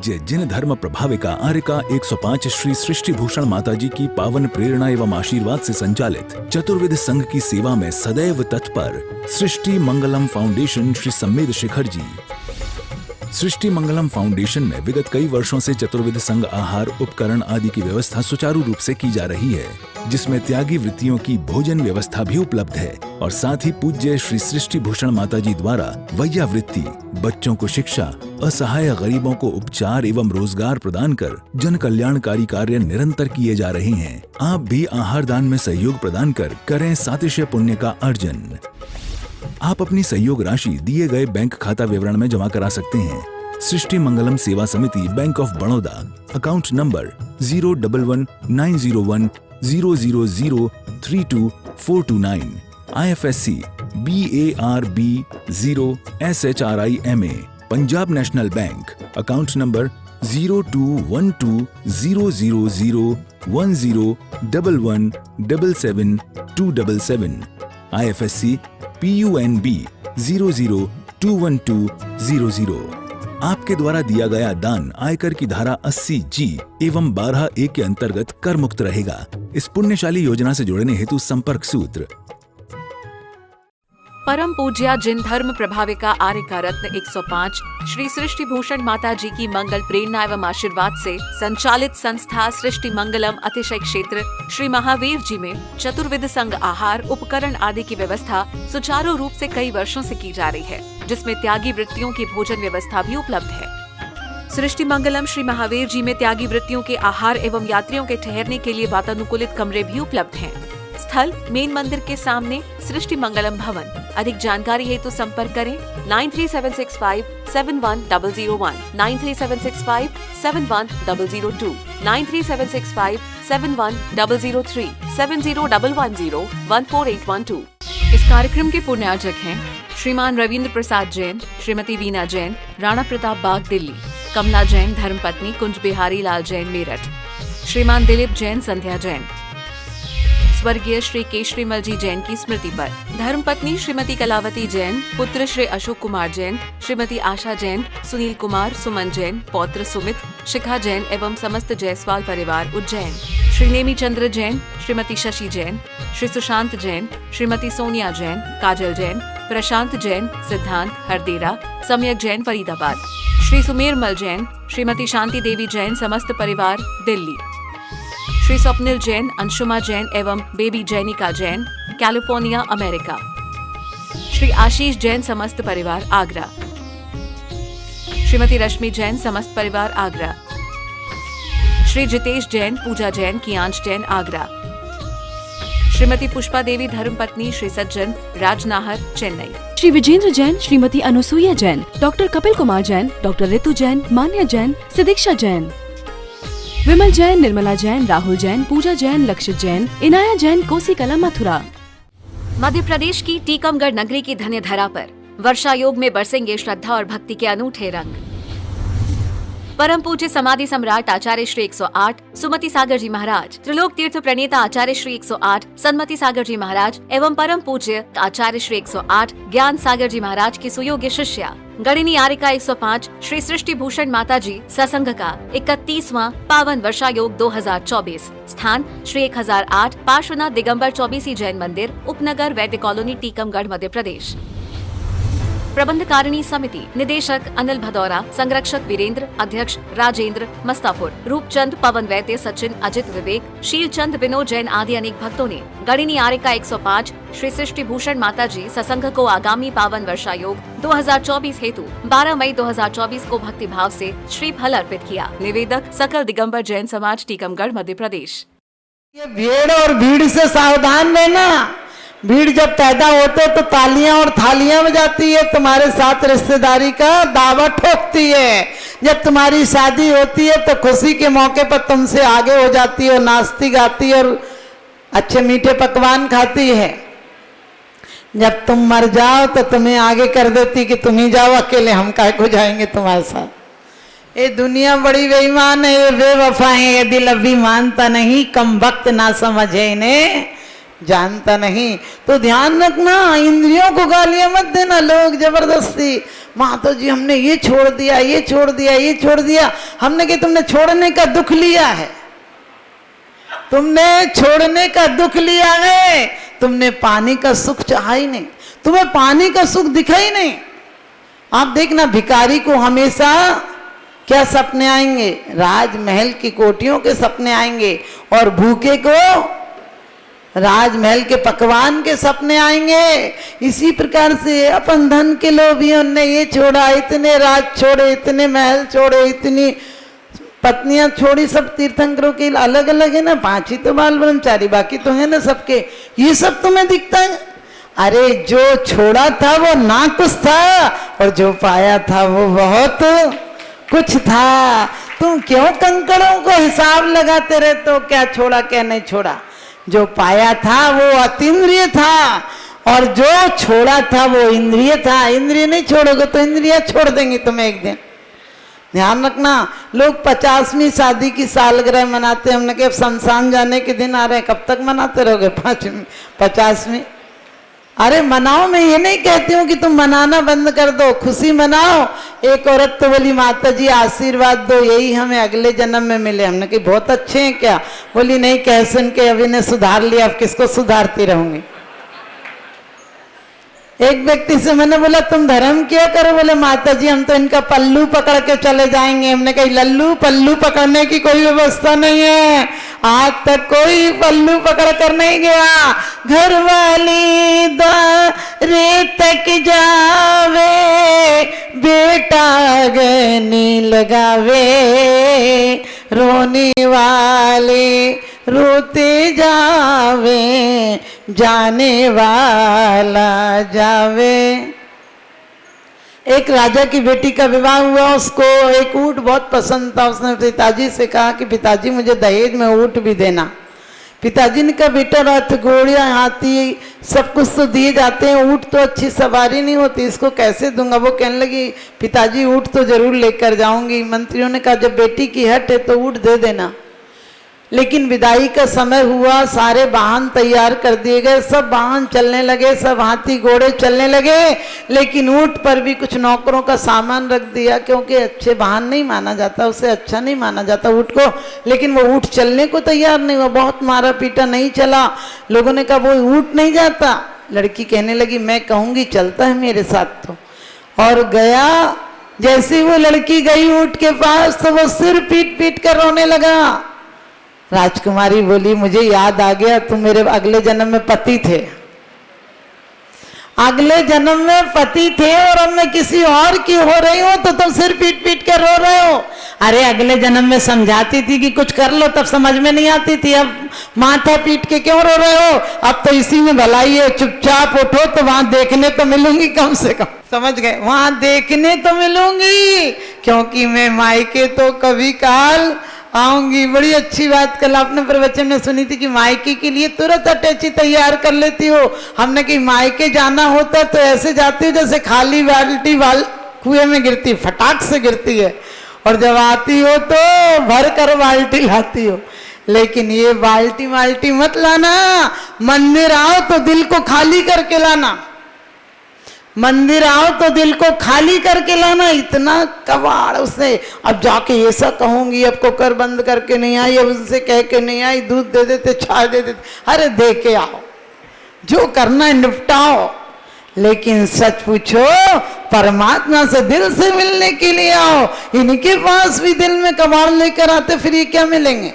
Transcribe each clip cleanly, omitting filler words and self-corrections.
पूज्य जिन धर्म प्रभाविका आर्यका 105 श्री सृष्टि भूषण माताजी की पावन प्रेरणा एवं आशीर्वाद से संचालित चतुर्वेद संघ की सेवा में सदैव तत्पर सृष्टि मंगलम फाउंडेशन श्री सम्मेद शिखर जी। सृष्टि मंगलम फाउंडेशन में विगत कई वर्षों से चतुर्वेद संघ आहार उपकरण आदि की व्यवस्था सुचारू रूप से की जा रही है, जिसमें त्यागी वृत्तियों की भोजन व्यवस्था भी उपलब्ध है और साथ ही पूज्य श्री सृष्टि भूषण माताजी द्वारा वैया वृत्ति, बच्चों को शिक्षा, असहाय गरीबों को उपचार एवं रोजगार प्रदान कर जन कल्याणकारी कार्य निरंतर किए जा रहे हैं। आप भी आहार दान में सहयोग प्रदान कर करें सातिशय पुण्य का अर्जन। आप अपनी सहयोग राशि दिए गए बैंक खाता विवरण में जमा करा सकते हैं। सृष्टि Mangalam Seva Samiti, bank of Baroda, account number 011901000322429, IFSC BARB 0SHRIMA, Punjab national bank, account number 0212001011777277, IFSC PUNB 0021200। आपके द्वारा दिया गया दान आयकर की धारा 80G एवं 12A के अंतर्गत कर मुक्त रहेगा। इस पुण्यशाली योजना से जुड़ने हेतु संपर्क सूत्र। परम पूज्या जिन धर्म प्रभाविका आर्यका रत्न 105 श्री सृष्टि भूषण माता जी की मंगल प्रेरणा एवं आशीर्वाद से संचालित संस्था सृष्टि मंगलम अतिशय क्षेत्र श्री महावीर जी में चतुर्विध संघ आहार उपकरण आदि की व्यवस्था सुचारू रूप से कई वर्षों से की जा रही है, जिसमें त्यागी वृत्तियों की भोजन व्यवस्था भी उपलब्ध है। सृष्टि मंगलम श्री महावीर जी में त्यागी वृत्तियों के आहार एवं यात्रियों के ठहरने के लिए वातानुकूलित कमरे भी उपलब्ध हैं। स्थल मेन मंदिर के सामने सृष्टि मंगलम भवन। अधिक जानकारी हेतु संपर्क करें 9376571001, 9376571002, 9376571003, 7011014812। इस कार्यक्रम के पुण्यार्चक हैं श्रीमान रविंद्र प्रसाद जैन, श्रीमती वीना जैन, राणा प्रताप बाग दिल्ली, कमला जैन धर्मपत्नी कुंज बिहारी लाल जैन मेरठ, श्रीमान दिलीप जैन संध्या जैन। स्वर्गीय श्री केशरीमल जी जैन की स्मृति पर धर्मपत्नी श्रीमती कलावती जैन, पुत्र श्री अशोक कुमार जैन, श्रीमती आशा जैन, सुनील कुमार, सुमन जैन, पौत्र सुमित, शिखा जैन एवं समस्त जायसवाल परिवार उज्जैन। श्री नेमी चंद्र जैन, श्रीमती शशि जैन, श्री सुशांत जैन, श्रीमती सोनिया जैन, काजल जैन, प्रशांत जैन, सिद्धांत हरदेरा, सम्यक जैन फरीदाबाद, श्री सुमेरमल जैन, श्रीमती शांति देवी जैन, समस्त परिवार दिल्ली, श्री स्वप्निल जैन, अंशुमा जैन एवं baby Jainika Jain, California America, Shri Ashish Jain, समस्त परिवार आगरा, श्रीमती रश्मि जैन, समस्त परिवार आगरा, श्री जितेश जैन, पूजा जैन, कियांश जैन आगरा, श्रीमती पुष्पा देवी धर्मपत्नी श्री सज्जन, राजनाहर चेन्नई, श्री विजेंद्र जैन, श्रीमती अनुसुईया जैन, डॉक्टर कपिल कुमार जैन, डॉक्टर रितु जैन, मान्या जैन, सिदीक्षा जैन, विमल जैन, निर्मला जैन, राहुल जैन, पूजा जैन, लक्षित जैन, इनाया जैन, कोसी कला मथुरा। मध्य प्रदेश की टीकमगढ़ नगरी की धन्य धरा पर वर्षा योग में बरसेंगे श्रद्धा और भक्ति के अनूठे रंग। परम पूज्य समाधि सम्राट आचार्य श्री 108 सुमति सागर जी महाराज, त्रिलोक तीर्थ प्रणेता आचार्य श्री 108 सन्मति सागर जी महाराज एवं परम पूज्य आचार्य श्री 108 ज्ञान सागर जी महाराज की सुयोग्य शिष्या गणिनी आर्यका 105 श्री सृष्टि भूषण माता जी ससंघ का 31वां पावन वर्षा योग 2024। स्थान श्री 1008 पार्श्वनाथ दिगंबर चौबीसी जैन मंदिर, उपनगर वैद्य कॉलोनी, टीकमगढ़, मध्य प्रदेश। प्रबंधकारिणी समिति निदेशक अनिल भदौरा, संरक्षक वीरेंद्र, अध्यक्ष राजेंद्र मस्तापुर, रूपचंद, पवन वैद्य, सचिन, अजित, विवेक, शीलचंद, विनोद जैन आदि अनेक भक्तों ने गणिनी आर्यका 105 श्री सृष्टि भूषण माता जी ससंघ को आगामी पावन वर्षा योग 2024 हेतु 12 मई 2024 को भक्ति भाव से श्रीफल अर्पित किया। निवेदक सकल दिगंबर जैन समाज, टीकमगढ़, मध्य प्रदेश। ये भीड़ और भीड़ से सावधान रहना। भीड़ जब पैदा होते तो तालियां और थालियां बजाती है, तुम्हारे साथ रिश्तेदारी का दावा ठोकती है। जब तुम्हारी शादी होती है तो खुशी के मौके पर तुमसे आगे हो जाती है, नाचती गाती और अच्छे मीठे पकवान खाती है। जब तुम मर जाओ तो तुम्हें आगे कर देती कि तुम ही जाओ अकेले, हम काहे को जाएंगे तुम्हारे साथ। ये दुनिया बड़ी बेईमान है, ये बेवफा है, ये दिल अभी मानता नहीं, कम वक्त ना समझे इन्हें जानता नहीं। तो ध्यान रखना, इंद्रियों को गालियां मत देना। लोग जबरदस्ती माता जी हमने ये छोड़ दिया, ये छोड़ दिया, ये छोड़ दिया। हमने कि तुमने छोड़ने का दुख लिया है, तुमने छोड़ने का दुख लिया है, तुमने पाने का सुख चाहा ही नहीं, तुम्हें पाने का सुख दिखा ही नहीं। आप देखना भिखारी को हमेशा क्या सपने आएंगे? राजमहल की कोठियों के सपने आएंगे, और भूखे को राजमहल के पकवान के सपने आएंगे। इसी प्रकार से अपन धन के लोभियों ने ये छोड़ा, इतने राज छोड़े, इतने महल छोड़े, इतनी पत्नियां छोड़ी, सब तीर्थंकरों के अलग अलग है ना, 5 ही तो बाल ब्रह्मचारी, बाकी तो है ना सबके। ये सब तुम्हें दिखता है? अरे जो छोड़ा था वो ना कुछ था, और जो पाया था वो बहुत कुछ था। तुम क्यों कंकड़ों को हिसाब लगाते रहते हो, क्या छोड़ा क्या नहीं छोड़ा? जो पाया था वो अतीन्द्रिय था, और जो छोड़ा था वो इंद्रिय था। इंद्रिय नहीं छोड़ोगे तो इंद्रियां छोड़ देंगी तुम्हें एक दिन। ध्यान रखना, लोग 50वीं शादी की सालगिरह मनाते हैं। हमने कहा शमशान जाने के दिन आ रहे हैं, कब तक मनाते रहोगे 50वीं? अरे मनाओ, मैं ये नहीं कहती हूँ कि तुम मनाना बंद कर दो, खुशी मनाओ। एक औरत तो बोली माता जी आशीर्वाद दो, यही हमें अगले जन्म में मिले। हमने कहा बहुत अच्छे हैं क्या? बोली नहीं, कह सुन के अभी ने सुधार लिया, अब किसको सुधारती रहूंगी। एक व्यक्ति से मैंने बोला तुम धर्म क्या करो? बोले माता जी हम तो इनका पल्लू पकड़ के चले जाएंगे। हमने कहा लल्लू पल्लू पकड़ने की कोई व्यवस्था नहीं है, आज तक कोई पल्लू पकड़ कर नहीं गया। घर वाली द्वारे तक जावे, बेटा गनी लगावे, रोने वाले रोते जावे, जाने वाला जावे। एक राजा की बेटी का विवाह हुआ, उसको एक ऊंट बहुत पसंद था। उसने पिताजी से कहा कि पिताजी मुझे दहेज में ऊंट भी देना। पिताजी ने कहा बेटा रथ घोड़िया हाथी सब कुछ तो दिए जाते हैं, ऊंट तो अच्छी सवारी नहीं होती, इसको कैसे दूंगा? वो कहने लगी पिताजी ऊंट तो जरूर लेकर जाऊंगी। मंत्रियों ने कहा जब बेटी की हट है तो ऊंट दे देना। लेकिन विदाई का समय हुआ, सारे वाहन तैयार कर दिए गए, सब वाहन चलने लगे, सब हाथी घोड़े चलने लगे, लेकिन ऊंट पर भी कुछ नौकरों का सामान रख दिया, क्योंकि अच्छे वाहन नहीं माना जाता, उसे अच्छा नहीं माना जाता ऊंट को। लेकिन वो ऊंट चलने को तैयार नहीं हुआ, बहुत मारा पीटा, नहीं चला। लोगों ने कहा वो ऊंट नहीं जाता। लड़की कहने लगी मैं कहूँगी चलता है मेरे साथ तो, और गया। जैसे वो लड़की गई ऊंट के पास तो वो सिर पीट पीट कर रोने लगा। राजकुमारी बोली मुझे याद आ गया, तुम मेरे अगले जन्म में पति थे, अगले जन्म में पति थे, और अब मैं किसी और की हो रही हूं तो तुम सिर पीट पीट कर रो रहे हो। अरे अगले जन्म में समझाती थी कि कुछ कर लो, तब समझ में नहीं आती थी, अब माथा पीट के क्यों रो रहे हो? अब तो इसी में भलाई है, चुपचाप उठो तो वहां देखने तो मिलूंगी, कम से कम समझ गए, वहां देखने तो मिलूंगी, क्योंकि मैं मायके तो कभी काल आऊंगी। बड़ी अच्छी बात कल आपने प्रवचन में सुनी थी कि मायके के लिए तुरंत अटैची तैयार कर लेती हो। हमने कि मायके जाना होता तो ऐसे जाती हो जैसे खाली बाल्टी कुएं में गिरती, फटाक से गिरती है, और जब आती हो तो भर कर बाल्टी लाती हो। लेकिन ये बाल्टी माल्टी मत लाना, मंदिर आओ तो दिल को खाली करके लाना, मंदिर आओ तो दिल को खाली करके लाना। इतना कबाड़ उसने, अब जाके ऐसा कहूंगी, अब कुकर बंद करके नहीं आई, अब उससे कह के नहीं आई, दूध दे देते, चाय दे देते, अरे दे के आओ, जो करना है निपटाओ। लेकिन सच पूछो परमात्मा से दिल से मिलने के लिए आओ। इनके पास भी दिल में कबाड़ लेकर आते, फिर ये क्या मिलेंगे?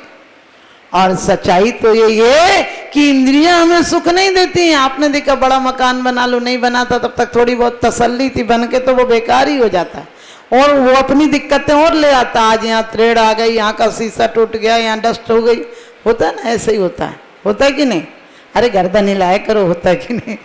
और सच्चाई तो ये है कि इंद्रियां हमें सुख नहीं देती हैं। आपने देखा बड़ा मकान बना लो, नहीं बनाता तब तक थोड़ी बहुत तसल्ली थी, बन के तो वो बेकार ही हो जाता है, और वो अपनी दिक्कतें और ले आता। आज यहाँ त्रेड़ आ गई, यहाँ का शीशा टूट गया, यहाँ डस्ट हो गई, होता है ना, ऐसे ही होता है कि नहीं? अरे गर्दन हिलाए करो, होता है कि नहीं?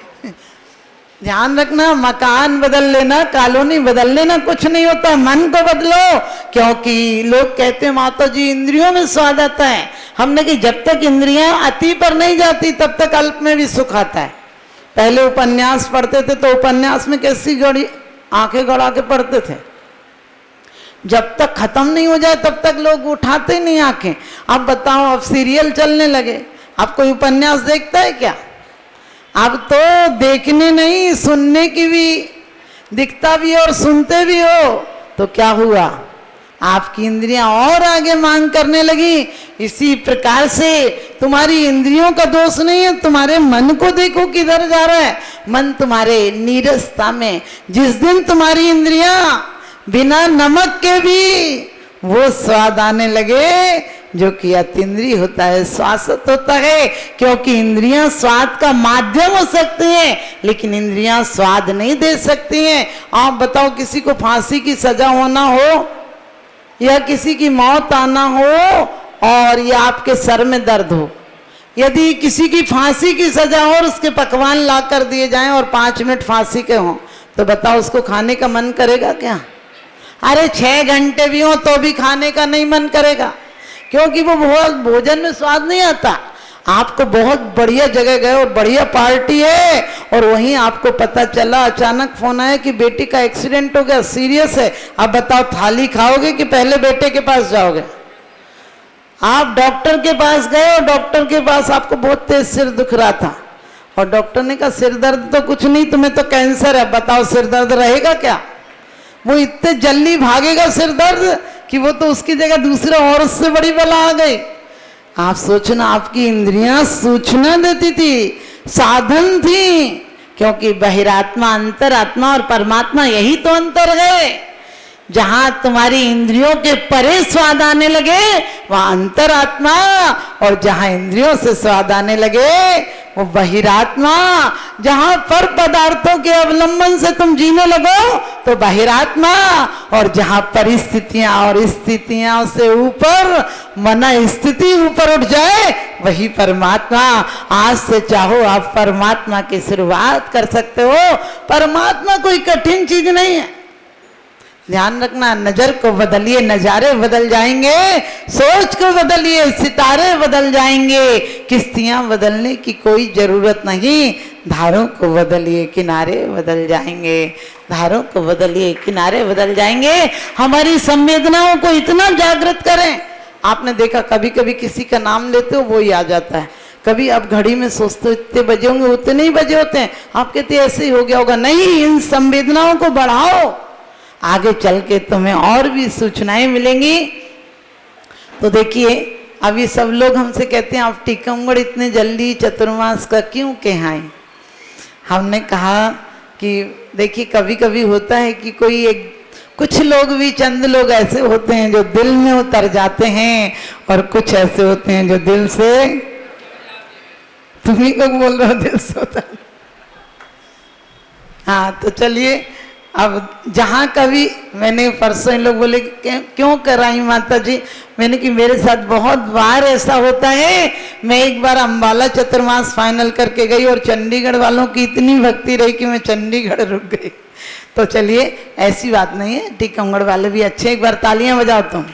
ध्यान रखना, मकान बदल लेना, कॉलोनी बदल लेना कुछ नहीं होता, मन को बदलो। क्योंकि लोग कहते हैं माता जी इंद्रियों में स्वाद आता है। हमने कि जब तक इंद्रियां अति पर नहीं जाती तब तक अल्प में भी सुख आता है। पहले उपन्यास पढ़ते थे तो उपन्यास में कैसी गड़ी आंखें गड़ा के पढ़ते थे, जब तक खत्म नहीं हो जाए तब तक लोग उठाते नहीं आंखें। अब बताओ, अब सीरियल चलने लगे, अब कोई उपन्यास देखता है क्या? अब तो देखने नहीं, सुनने की भी दिखता भी हो और सुनते भी हो, तो क्या हुआ, आपकी इंद्रियां और आगे मांग करने लगी। इसी प्रकार से तुम्हारी इंद्रियों का दोष नहीं है, तुम्हारे मन को देखो किधर जा रहा है। मन तुम्हारे नीरसता में, जिस दिन तुम्हारी इंद्रियां बिना नमक के भी वो स्वाद आने लगे जो कि अतीन्द्रिय होता है, स्वासत होता है, क्योंकि इंद्रियां स्वाद का माध्यम हो सकती हैं लेकिन इंद्रियां स्वाद नहीं दे सकती हैं। आप बताओ, किसी को फांसी की सजा होना हो या किसी की मौत आना हो और या आपके सर में दर्द हो, यदि किसी की फांसी की सजा हो और उसके पकवान ला कर दिए जाएं और 5 मिनट फांसी के हों, तो बताओ उसको खाने का मन करेगा क्या? अरे 6 घंटे भी हो तो भी खाने का नहीं मन करेगा, क्योंकि वो भोजन में स्वाद नहीं आता। आपको बहुत बढ़िया जगह गए और बढ़िया पार्टी है और वहीं आपको पता चला, अचानक फोन आया कि बेटी का एक्सीडेंट हो गया, सीरियस है। अब बताओ, थाली खाओगे कि पहले बेटे के पास जाओगे? आप डॉक्टर के पास गए और डॉक्टर के पास आपको बहुत तेज सिर दुख रहा था और डॉक्टर ने कहा सिर दर्द तो कुछ नहीं, तुम्हें तो कैंसर है। बताओ सिर दर्द रहेगा क्या? वो इतने जल्दी भागेगा सिर दर्द कि वो तो उसकी जगह दूसरे और उससे बड़ी बला आ गई। आप सोचना, आपकी इंद्रियां सूचना देती थी, साधन थी, क्योंकि बहिरात्मा, अंतरात्मा और परमात्मा यही तो अंतर है। जहां तुम्हारी इंद्रियों के परे स्वाद आने लगे वहां अंतरात्मा, और जहां इंद्रियों से स्वाद आने लगे वो बहिरात्मा। जहां पर पदार्थों के अवलंबन से तुम जीने लगो तो बहिरात्मा, और जहां परिस्थितियां और स्थितियों से ऊपर मन स्थिति ऊपर उठ जाए वही परमात्मा। आज से चाहो आप परमात्मा की शुरुआत कर सकते हो। परमात्मा कोई कठिन चीज नहीं है। ध्यान रखना, नजर को बदलिए, नजारे बदल जाएंगे। सोच को बदलिए, सितारे बदल जाएंगे। किश्तियां बदलने की कोई जरूरत नहीं, धारों को बदलिए, किनारे बदल जाएंगे। धारों को बदलिए, किनारे बदल जाएंगे। हमारी संवेदनाओं को इतना जागृत करें। आपने देखा, कभी कभी किसी का नाम लेते हो वो ही आ जाता है। कभी आप घड़ी में सोचते हो इतने बजे होंगे, उतने ही बजे होते हैं। आप कहते हैं ऐसे ही हो गया होगा। नहीं, इन संवेदनाओं को बढ़ाओ, आगे चल के तुम्हें और भी सूचनाएं मिलेंगी। तो देखिए, अभी सब लोग हमसे कहते हैं आप टीकमगढ़ इतने जल्दी चतुर्मास का क्यों कहाएं? हमने कहा कि देखिए, कभी कभी होता है कि कुछ लोग भी, चंद लोग ऐसे होते हैं जो दिल में उतर जाते हैं और कुछ ऐसे होते हैं जो दिल से, तुम्ही लोग बोल रहे हो दिल से उतर। हाँ, तो चलिए, अब जहाँ कभी मैंने परसों इन लोग बोले क्यों कराई माता जी, मैंने कि मेरे साथ बहुत बार ऐसा होता है। मैं एक बार अम्बाला चतुर्मास फाइनल करके गई और चंडीगढ़ वालों की इतनी भक्ति रही कि मैं चंडीगढ़ रुक गई। तो चलिए, ऐसी बात नहीं है, टीकमगढ़ वाले भी अच्छे, एक बार तालियां बजाओ तुम।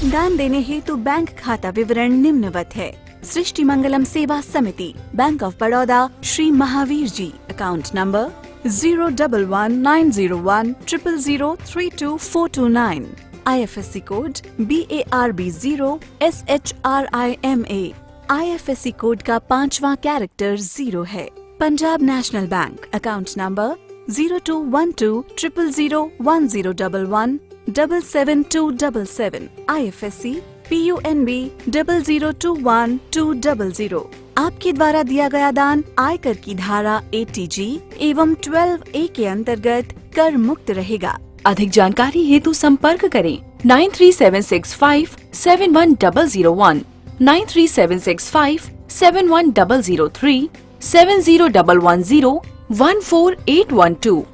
दान देने हेतु बैंक खाता विवरण निम्नवत है। सृष्टि Mangalam Seva Samiti, bank of Baroda, Shri Mahavir ji, account number 0119010032429, IFSC code BARB0SHRIMA, IFSC code का 5वां कैरेक्टर 0 है। Punjab national bank, account number 0212001011777277, IFSC PUNB 0021200। आपके द्वारा दिया गया दान आयकर की धारा 80G एवं 12A के अंतर्गत कर मुक्त रहेगा। अधिक जानकारी हेतु संपर्क करें 9376571001, 9376571003, 7011014812।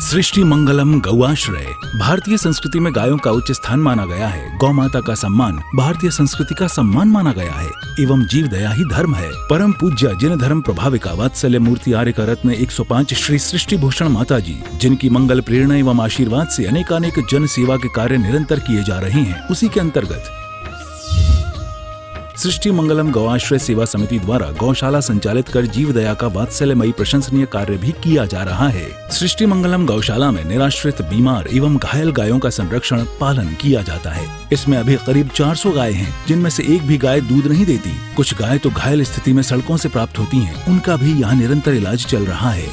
सृष्टि मंगलम गौआश्रय। भारतीय संस्कृति में गायों का उच्च स्थान माना गया है। गौ माता का सम्मान भारतीय संस्कृति का सम्मान माना गया है एवं जीव दया ही धर्म है। परम पूज्य जिन धर्म प्रभाविका वात्सल्य मूर्ति आर्य रत्न 105 श्री सृष्टि भूषण माता जी, जिनकी मंगल प्रेरणा एवं आशीर्वाद से अनेकानेक जन सेवा के कार्य निरंतर किए जा रहे हैं, उसी के अंतर्गत सृष्टि मंगलम गौआश्रय सेवा समिति द्वारा गौशाला संचालित कर जीव दया का वात्सल्यमयी प्रशंसनीय कार्य भी किया जा रहा है। सृष्टि मंगलम गौशाला में निराश्रित, बीमार एवं घायल गायों का संरक्षण पालन किया जाता है। इसमें अभी करीब 400 गाय हैं, जिनमें से एक भी गाय दूध नहीं देती। कुछ गाय तो घायल स्थिति में सड़कों से प्राप्त होती हैं। उनका भी यहाँ निरंतर इलाज चल रहा है।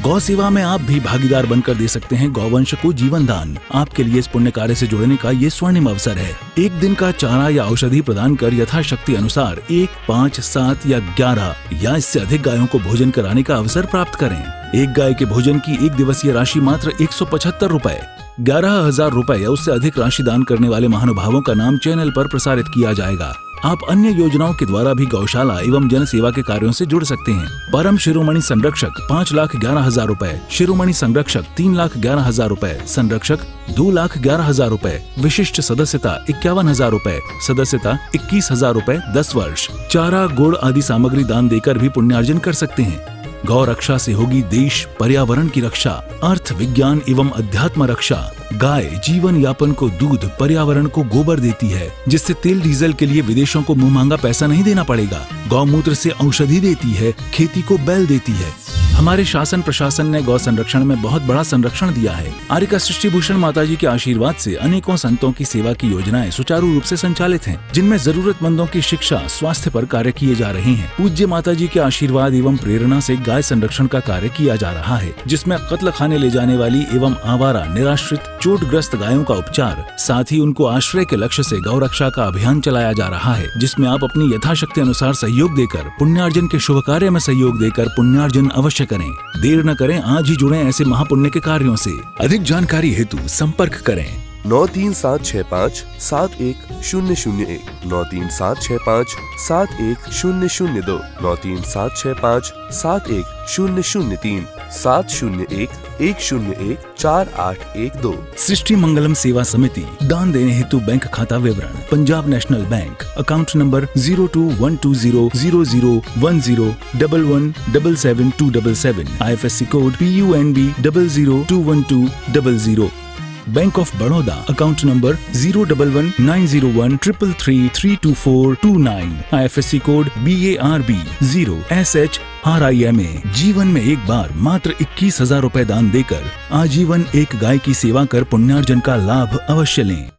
गौ सेवा में आप भी भागीदार बनकर दे सकते हैं गौवंश को जीवन दान। आपके लिए इस पुण्य कार्य से जुड़ने का ये स्वर्णिम अवसर है। एक दिन का चारा या औषधि प्रदान कर यथाशक्ति अनुसार 1, 5, 7 या 11 या इससे अधिक गायों को भोजन कराने का अवसर प्राप्त करें। एक गाय के भोजन की एक दिवसीय राशि मात्र 175 रुपए। 11,000 रुपए या उससे अधिक राशि दान करने वाले महानुभावों का नाम चैनल पर प्रसारित किया जाएगा। आप अन्य योजनाओं के द्वारा भी गौशाला एवं जन सेवा के कार्यों से जुड़ सकते हैं। परम शिरोमणि संरक्षक 5,11,000 रुपए, शिरोमणि संरक्षक 3,11,000 रुपए, संरक्षक 2,11,000 रुपए, विशिष्ट सदस्यता 51,000 रुपए, सदस्यता 21,000 रुपए 10 वर्ष। चारा, गुड़ आदि सामग्री दान देकर भी पुण्यार्जन कर सकते हैं। गौ रक्षा से होगी देश पर्यावरण की रक्षा, अर्थ, विज्ञान एवं अध्यात्म रक्षा। गाय जीवन यापन को दूध, पर्यावरण को गोबर देती है, जिससे तेल डीजल के लिए विदेशों को मुंह मांगा पैसा नहीं देना पड़ेगा। गौमूत्र से औषधि देती है, खेती को बैल देती है। हमारे शासन प्रशासन ने गौ संरक्षण में बहुत बड़ा संरक्षण दिया है। आर्यका सृष्टि भूषण माताजी के आशीर्वाद से अनेकों संतों की सेवा की योजनाएं सुचारू रूप से संचालित हैं, जिनमें जरूरतमंदों की शिक्षा, स्वास्थ्य पर कार्य किए जा रहे हैं। पूज्य माताजी के आशीर्वाद एवं प्रेरणा से गाय संरक्षण का कार्य किया जा रहा है, जिसमें कत्ल खाने ले जाने वाली एवं आवारा, निराश्रित, चोटग्रस्त गायों का उपचार, साथ ही उनको आश्रय के लक्ष्य से गौ रक्षा का अभियान चलाया जा रहा है, जिसमें आप अपनी यथाशक्ति अनुसार सहयोग देकर पुण्यार्जन के शुभ कार्य में सहयोग देकर पुण्यार्जन अवश्य करें। देर न करें, आज ही जुड़ें ऐसे महापुण्य के कार्यों से। अधिक जानकारी हेतु संपर्क करें 93765 71001, 93765 71002, 93765 71003, 701 101 4812। सृष्टि मंगलम सेवा समिति दान देने हेतु बैंक खाता विवरण: Punjab national bank, account number 0212001011777277, IFSC code PUNB 0021200। Bank of Baroda, account number 0119013332429, IFSC code BARB 0SHRIMA। जीवन में एक बार मात्र 21,000 रुपए दान देकर आजीवन एक गाय की सेवा कर पुण्यार्जन का लाभ अवश्य लें।